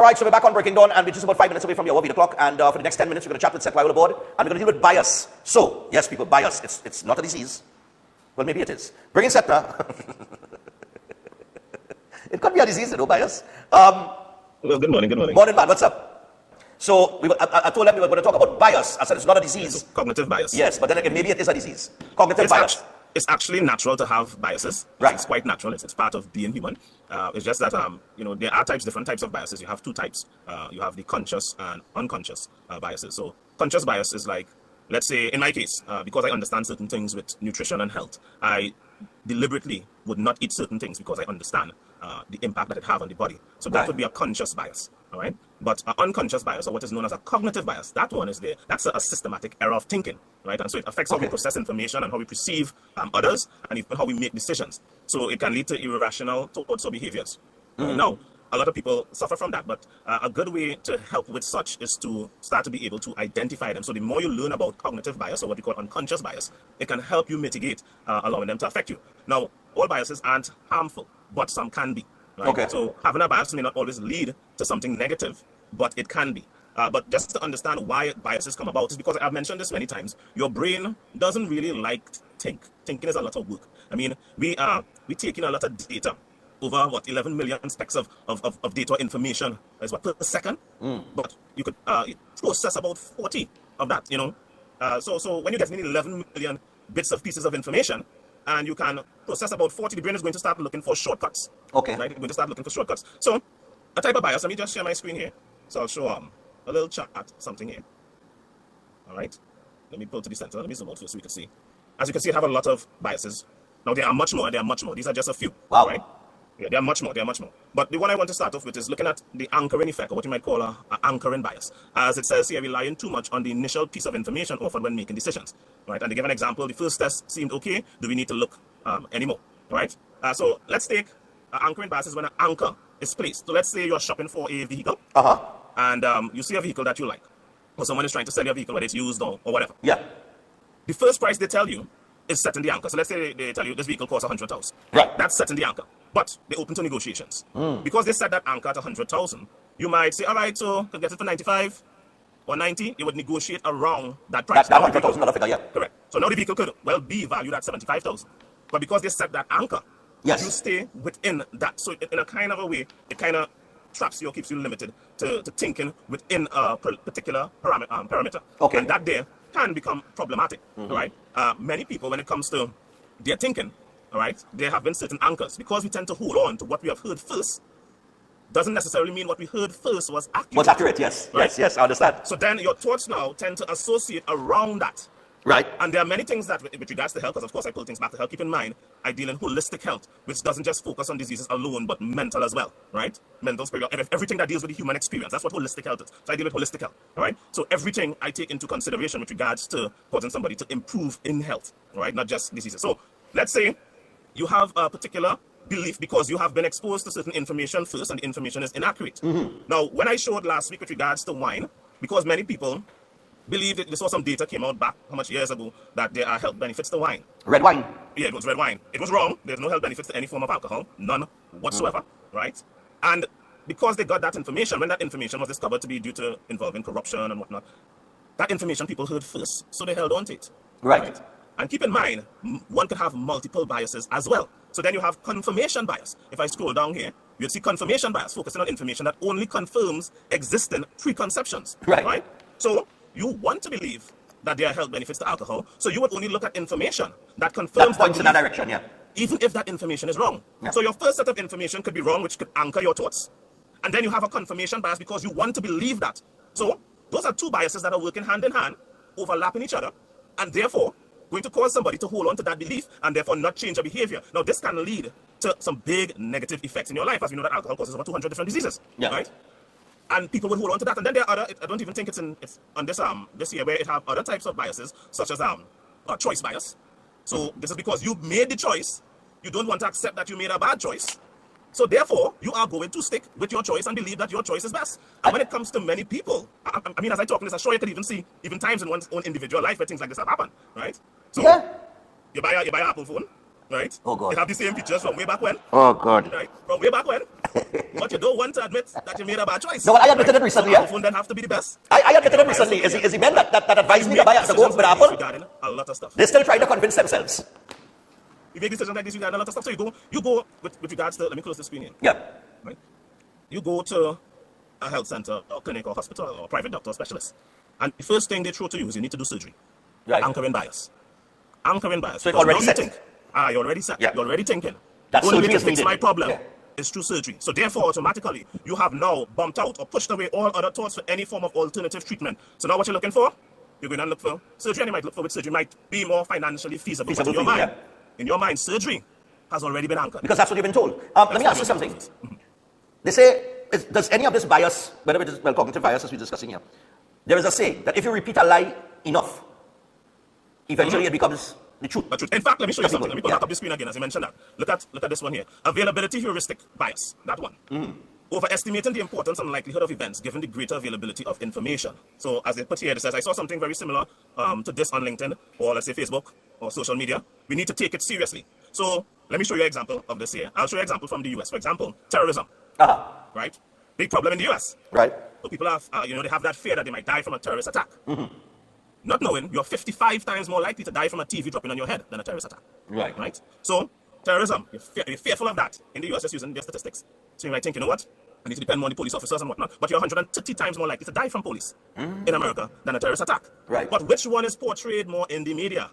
right, so we're back on Breaking Dawn, and we're just about 5 minutes away from your overview clock. And for the next 10 minutes, we're going to chat with Seth Wywill aboard, and we're going to deal with bias. So, yes, people, bias. It's not a disease. Well, maybe it is. Bring in Seth now. It could be a disease, you know, bias. Well, good morning, good morning. Morning, man. What's up? So, I told them we were going to talk about bias. I said it's not a disease. So cognitive bias. Yes, but then again, maybe it is a disease. Cognitive bias. It's actually natural to have biases. Right. It's quite natural. It's part of being human. It's just that, you know, there are different types of biases. You have two types. You have the conscious and unconscious biases. So conscious bias is like, let's say, in my case, because I understand certain things with nutrition and health, I deliberately would not eat certain things because I understand the impact that it have on the body. So that would be a conscious bias, all right? But an unconscious bias, or what is known as a cognitive bias, that one is there. That's a systematic error of thinking, right? And so it affects how we process information and how we perceive others, and even how we make decisions. So it can lead to irrational thoughts or behaviors. Now, a lot of people suffer from that, but a good way to help with such is to start to be able to identify them. So the more you learn about cognitive bias, or what we call unconscious bias, it can help you mitigate allowing them to affect you. Now, all biases aren't harmful, but some can be. Right? Okay. So having a bias may not always lead to something negative, but it can be. But just to understand why biases come about is because I've mentioned this many times. Your brain doesn't really like thinking is a lot of work. I mean, we take in a lot of data. Over 11 million specks of data information is what per second, but you could process about 40 of that. You know, so when you get nearly 11 million bits of pieces of information, and you can process about 40, the brain is going to start looking for shortcuts. Okay. Right, it's going to start looking for shortcuts. So a type of bias. Let me just share my screen here. So I'll show a little chart, something here. All right. Let me pull to the center. Let me zoom out first so we can see. As you can see, I have a lot of biases. Now there are much more. There are much more. These are just a few. Wow. Right. Yeah, there are much more. But the one I want to start off with is looking at the anchoring effect, or what you might call a anchoring bias. As it says here, relying too much on the initial piece of information offered when making decisions. Right? And to give an example, the first test seemed okay. Do we need to look anymore? Right? So let's take anchoring bias is when an anchor is placed. So let's say you're shopping for a vehicle, and you see a vehicle that you like, or someone is trying to sell you a vehicle, whether it's used or whatever. Yeah. The first price they tell you is setting the anchor. So let's say they tell you this vehicle costs 100,000. Right. That's setting the anchor. But they open to negotiations. Because they set that anchor at 100,000, you might say, all right, so can get it for 95 or 90. You would negotiate around that price. That 100,000 figure, yeah. Correct. So now the vehicle could well be valued at 75,000. But because they set that anchor, yes, you stay within that. So in a kind of a way, it kind of traps you or keeps you limited to thinking within a particular parameter. Okay. And that there can become problematic, right? Many people, when it comes to their thinking, all right, there have been certain anchors. Because we tend to hold on to what we have heard first, doesn't necessarily mean what we heard first was accurate. Was accurate, yes. Right? Yes, I understand. So then your thoughts now tend to associate around that. Right. And there are many things that, with regards to health, because of course I pull things back to health, keep in mind, I deal in holistic health, which doesn't just focus on diseases alone, but mental as well, right? Mental, spiritual, everything that deals with the human experience. That's what holistic health is. So I deal with holistic health, all right? So everything I take into consideration with regards to causing somebody to improve in health, all right? Not just diseases. So let's say you have a particular belief because you have been exposed to certain information first, and the information is inaccurate. Now, when I showed last week with regards to wine, because many people believe that they saw some data came out back how much years ago that there are health benefits to wine. Red wine. Yeah, it was red wine. It was wrong. There's no health benefits to any form of alcohol, none whatsoever, right? And because they got that information, when that information was discovered to be due to involving corruption and whatnot, that information people heard first, so they held on to it. Right. And keep in mind, one could have multiple biases as well. So then you have confirmation bias. If I scroll down here, you'll see confirmation bias, focusing on information that only confirms existing preconceptions. Right? So you want to believe that there are health benefits to alcohol, so you would only look at information that confirms that points in that direction, yeah. Even if that information is wrong. Yeah. So your first set of information could be wrong, which could anchor your thoughts. And then you have a confirmation bias because you want to believe that. So those are two biases that are working hand in hand, overlapping each other, and therefore going to cause somebody to hold on to that belief and therefore not change their behavior. Now, this can lead to some big negative effects in your life, as we know that alcohol causes over 200 different diseases, right? And people would hold on to that. And then there are other, I don't even think it's on this here where it have other types of biases, such as choice bias. So this is because you made the choice, you don't want to accept that you made a bad choice. So therefore, you are going to stick with your choice and believe that your choice is best. And when it comes to many people, I mean, as I talk in this, I'm sure you could even see even times in one's own individual life where things like this have happened, right? So you buy an Apple phone, right? Oh God. It have the same features from way back when. Oh God. Right? From way back when. but you don't want to admit that you made a bad choice. No, well, I admitted it recently. So Yeah? iPhone then have to be the best. I admitted it recently. Is the men that advised me to buy a go with Apple? Regarding a lot of stuff. They're still trying to convince themselves. You make decisions like this regarding a lot of stuff. So you go with regards to, let me close the screen here. Yeah. Right? You go to a health center or clinic or hospital or private doctor or specialist, and the first thing they throw to you is you need to do surgery. Right. Anchoring bias. Anchoring bias. So it's already set. You're already set. Yeah. You're already thinking. That only way surgery to is fix needed. my problem Yeah. is through surgery. So therefore, automatically, you have now bumped out or pushed away all other thoughts for any form of alternative treatment. So now what you're looking for? You're going to look for surgery, and you might look for which surgery might be more financially feasible. But in your mind, in your mind, surgery has already been anchored. Because that's what you've been told. Let me ask you something. They say, does any of this bias, whether it is cognitive bias as we're discussing here, there is a saying that if you repeat a lie enough, eventually it becomes the truth. The truth. In fact, let me show you something. Let me put up the screen again as I mentioned that. Look at this one here. Availability heuristic bias. That one. Overestimating the importance and likelihood of events given the greater availability of information. So as they put here, it says, I saw something very similar to this on LinkedIn or let's say Facebook or social media. We need to take it seriously. So let me show you an example of this here. I'll show you an example from the US. For example, terrorism. Right? Big problem in the US. Right. So people have, they have that fear that they might die from a terrorist attack. Not knowing you're 55 times more likely to die from a TV dropping on your head than a terrorist attack. Right. Right? So terrorism, you're fearful of that in the US just using their statistics. So you might think, you know what? I need to depend more on the police officers and whatnot. But you're 130 times more likely to die from police in America than a terrorist attack. Right. But which one is portrayed more in the media?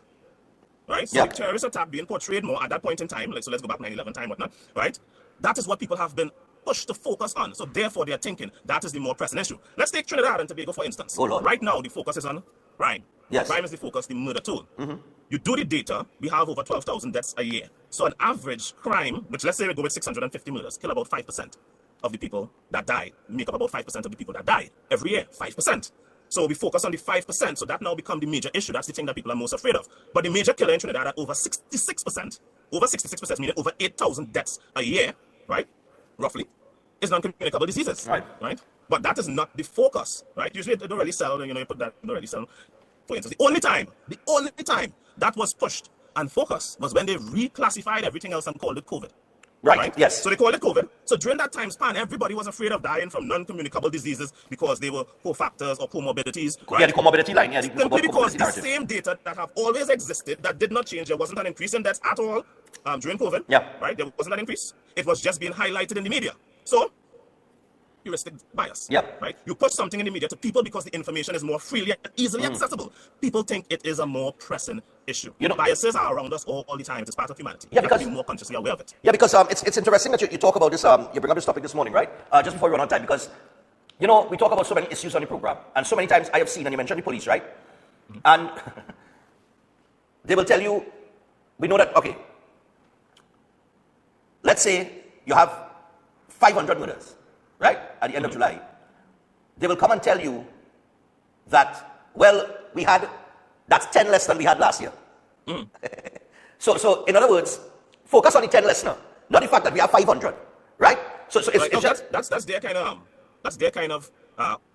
Right? So Yeah. the terrorist attack being portrayed more at that point in time, like so let's go back 9/11 time, whatnot, right? That is what people have been pushed to focus on. So therefore they are thinking that is the more pressing issue. Let's take Trinidad and Tobago for instance. Oh, Lord. Right now the focus is on crime. Yes. Crime is the focus, the murder tool. You do the data, we have over 12,000 deaths a year. So an average crime, which let's say we go with 650 murders, kill about 5% of the people that die. Make up about 5% of the people that die every year, 5%. So we focus on the 5%, so that now becomes the major issue. That's the thing that people are most afraid of. But the major killer in Trinidad at over 66%, meaning over 8,000 deaths a year, right, roughly, is non-communicable diseases. Right? But that is not the focus, right? Usually they don't really sell, you put that, don't really sell. For instance, the only time that was pushed and focused was when they reclassified everything else and called it COVID. Right. Yes. So they called it COVID. So during that time span, everybody was afraid of dying from non-communicable diseases because they were cofactors or comorbidities. Right? Yeah, the comorbidity line. Yeah, Simply because the same data that have always existed, that did not change. There wasn't an increase in deaths at all during COVID. Yeah. Right? There wasn't an increase. It was just being highlighted in the media. So, heuristic bias. Yeah. Right? You put something in the media to people because the information is more freely and easily accessible. People think it is a more pressing issue. Biases are around us all the time. It's part of humanity. Yeah, you have to be more consciously aware of it. Yeah, because it's interesting that you talk about this, you bring up this topic this morning, right? Just before we run out of time, because, we talk about so many issues on the program, and so many times I have seen, and you mentioned the police, right? And they will tell you, we know that, okay, let's say you have 500 murders, right, at the end of July. They will come and tell you that, well, that's 10 less than we had last year. So in other words, focus on the 10 less now, not the fact that we have 500, right? So it's just that's their kind of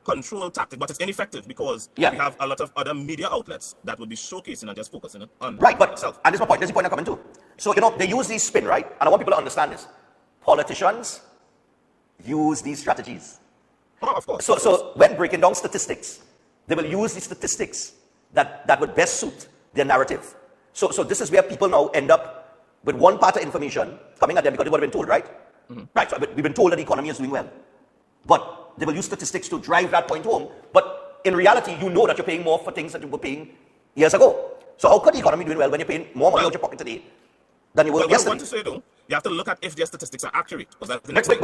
control tactic, but it's ineffective because we have a lot of other media outlets that would be showcasing and just focusing on itself. And this is my point. This is the point I'm coming to. So they use these spin, right? And I want people to understand this. Politicians use these strategies. Oh, of course. So when breaking down statistics, they will use the statistics that would best suit their narrative. So this is where people now end up with one part of information coming at them because they would have been told, right? Right. So we've been told that the economy is doing well, but they will use statistics to drive that point home. But in reality, you know that you're paying more for things that you were paying years ago. So how could the economy be doing well when you're paying more money out of your pocket today than you were yesterday? What I want to say though, you have to look at if their statistics are accurate. Because that's the next which thing.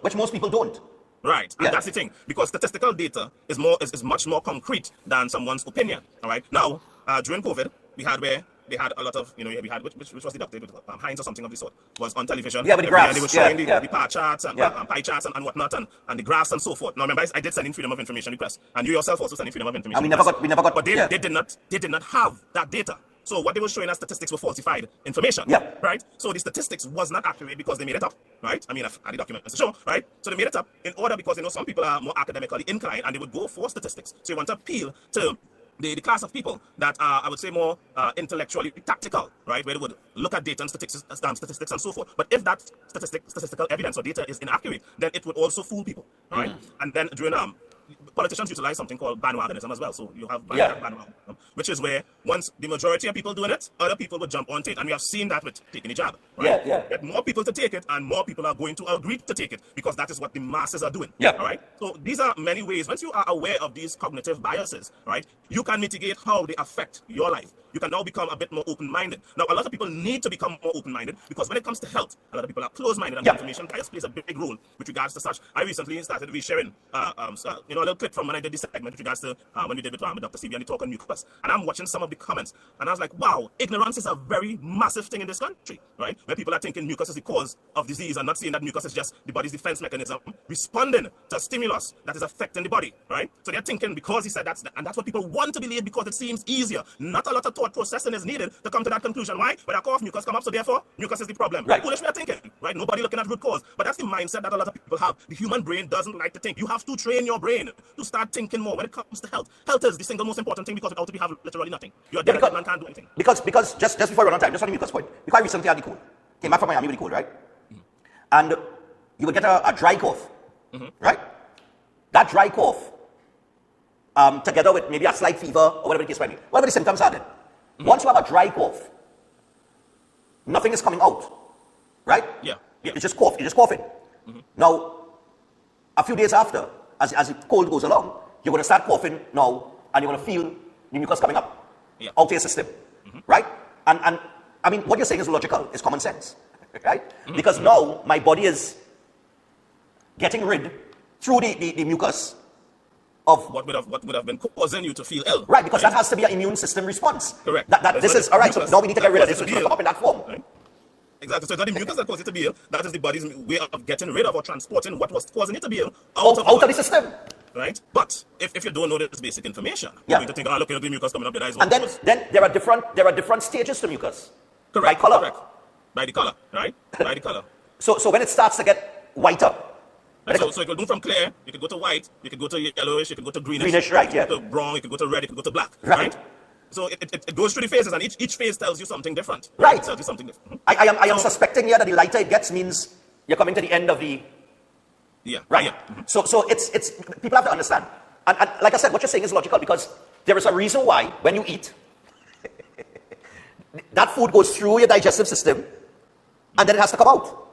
Which most people don't. Right, and that's the thing, because statistical data is much more concrete than someone's opinion. All right, now during COVID, we had where they had a lot of, we had which was the doctor, Heinz or something of the sort, was on television. Yeah, with the graphs. They were showing the bar charts and pie charts and whatnot, and the graphs and so forth. Now remember, I did send in freedom of information request, and you yourself also sent in freedom of information. And we never got. But they did not have that data. So what they were showing as statistics were falsified information. Yeah. Right? So the statistics was not accurate because they made it up. Right? I mean, I've had the documents to show. Right? So they made it up in order because some people are more academically inclined and they would go for statistics. So you want to appeal to the class of people that are, I would say, more intellectually tactical, right, where they would look at data and statistics and so forth. But if that statistical evidence or data is inaccurate, then it would also fool people, right? And then during politicians utilize something called bandwagonism as well. So you have bandwagonism, which is where once the majority of people doing it, other people would jump onto it. And we have seen that with taking a jab. Right? Get more people to take it, and more people are going to agree to take it because that is what the masses are doing. All right. So these are many ways. Once you are aware of these cognitive biases, right, you can mitigate how they affect your life. You can now become a bit more open-minded. Now, a lot of people need to become more open-minded because when it comes to health, a lot of people are closed-minded, and information bias plays a big role with regards to such. I recently started resharing, a little clip from when I did this segment with regards to when we did with Dr. CB and the talk on mucus. And I'm watching some of the comments, and I was like, wow, ignorance is a very massive thing in this country, right? Where people are thinking mucus is the cause of disease and not seeing that mucus is just the body's defense mechanism responding to a stimulus that is affecting the body, right? So they're thinking because he said and that's what people want to believe because it seems easier. Not a lot of thought processing is needed to come to that conclusion. Why? When I cough, mucus come up, so therefore mucus is the problem. Right. Foolish way of thinking, right? Nobody looking at root cause. But that's the mindset that a lot of people have. The human brain doesn't like to think. You have to train your brain to start thinking more when it comes to health. Health is the single most important thing because without it we have literally nothing. You're dead and can't do anything. Because just before we run on time, just on the mucus point, because I recently had the cold. Came back from Miami with the cold, right? And you would get a dry cough, right? That dry cough, together with maybe a slight fever or whatever the case might be, whatever the symptoms are then. Once you have a dry cough, nothing is coming out, right? Yeah. You just cough, you're just coughing. Now, a few days after, as the cold goes along, you're going to start coughing now, and you're going to feel the mucus coming up out of your system, right? And I mean, what you're saying is logical, it's common sense, right? Because now my body is getting rid through the mucus of what would have been causing you to feel ill. Right, because that has to be an immune system response. Correct. This is all right. So now we need to get rid of this, which will come up in that form. Right? Exactly. So it's not the mucus that causes it to be ill. That is the body's way of getting rid of or transporting what was causing it to be ill out of the system. Right. But if you don't know this basic information, you're going to think, look at the mucus coming up, the eyes. And then there are different stages to mucus. Correct. By color. Correct. By the color. Right. By the color. So when it starts to get whiter. Right, so it will move from clear, you could go to white, you could go to yellowish, you could go to greenish, right, you could go to brown, you could go to red, you could go to black, right? So it goes through the phases, and each phase tells you something different. Right. It tells you something different. I am suspecting here that the lighter it gets means you're coming to the end of the... Yeah. Right. Yeah. So it's people have to understand. And like I said, what you're saying is logical because there is a reason why when you eat, that food goes through your digestive system, and then it has to come out.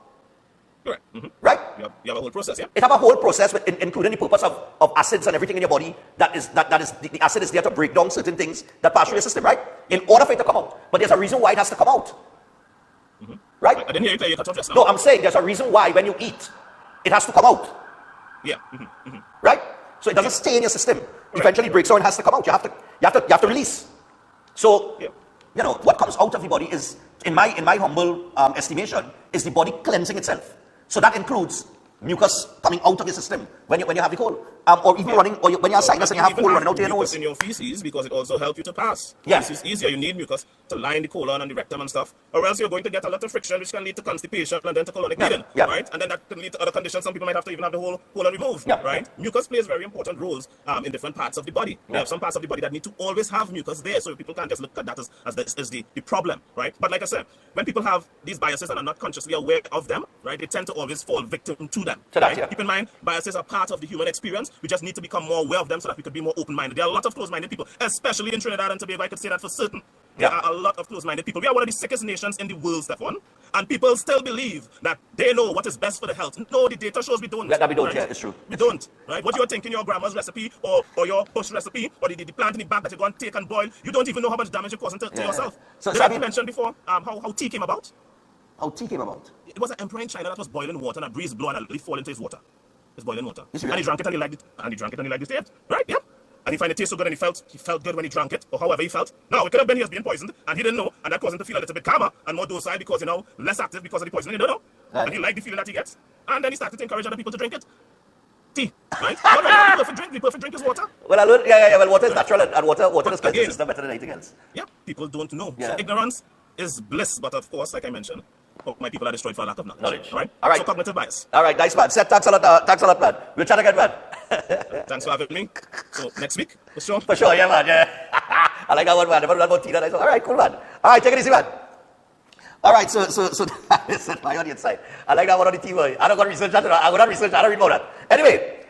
Correct. Right? You have a whole process, yeah? It have a whole process, including the purpose of acids and everything in your body. The acid is there to break down certain things that pass through your system, right? In order for it to come out. But there's a reason why it has to come out. Right? I didn't hear you clear, you cut off just now. No, I'm saying there's a reason why when you eat, it has to come out. Yeah. Right? So it doesn't stay in your system. Eventually breaks down and has to come out. You have to release. So what comes out of the body is, in my humble estimation, is the body cleansing itself. So that includes mucus coming out of your system when you have the cold, or even running, or when you're sinus and you have cold running out of your nose. In your feces because it also helps you to pass. Yes, it's easier. You need mucus to line the colon and the rectum and stuff, or else you're going to get a lot of friction, which can lead to constipation and then to colonic bleeding. Right, and then that can lead to other conditions. Some people might have to even have the whole colon removed. Right, mucus plays very important roles in different parts of the body. We have some parts of the body that need to always have mucus there, so people can't just look at that as the problem. Right, but like I said, when people have these biases and are not consciously aware of them, right, they tend to always fall victim to them. Right? Keep in mind, biases are part of the human experience. We just need to become more aware of them so that we could be more open-minded. There are a lot of closed-minded people, especially in Trinidad and Tobago. I could say that for certain. There are a lot of closed-minded people. We are one of the sickest nations in the world, Stefan. And people still believe that they know what is best for the health. No, the data shows we don't. That we don't, right? It's true. We don't, right? What you're thinking, your grandma's recipe or your push recipe or the plant in the bag that you go and take and boil, you don't even know how much damage you're causing to yourself. So did I mention before how tea came about? How tea came about? It was an emperor in China that was boiling water and a breeze blew and a leaf fall into his water. It's boiling water. And he drank it and he liked it. And he drank it and he liked it. Right? Yeah. And he found it taste so good and he felt good when he drank it, or however he felt. Now, it could have been he was being poisoned and he didn't know, and that caused him to feel a little bit calmer and more docile because, less active because of the poisoning, you don't know. And he liked the feeling that he gets. And then he started to encourage other people to drink it. Tea, right? The perfect drink is water. Well, I learned, well, water is natural and water is cleansing system better than anything else. Yeah, people don't know. So ignorance is bliss, but of course, like I mentioned, my people are destroyed for lack of knowledge. Right? All right. So cognitive bias. All right, nice man. Seth, thanks a lot, man. We'll chat again, man. Thanks for having me. So next week, for sure. For sure, yeah, man. Yeah. I like that one, man. I never learned about Tina. I said, all right, cool, man. All right, take it easy, man. All right, so that is my audience side. I like that one on the TV. I don't got to research that. I got to research. I don't read about that. Anyway,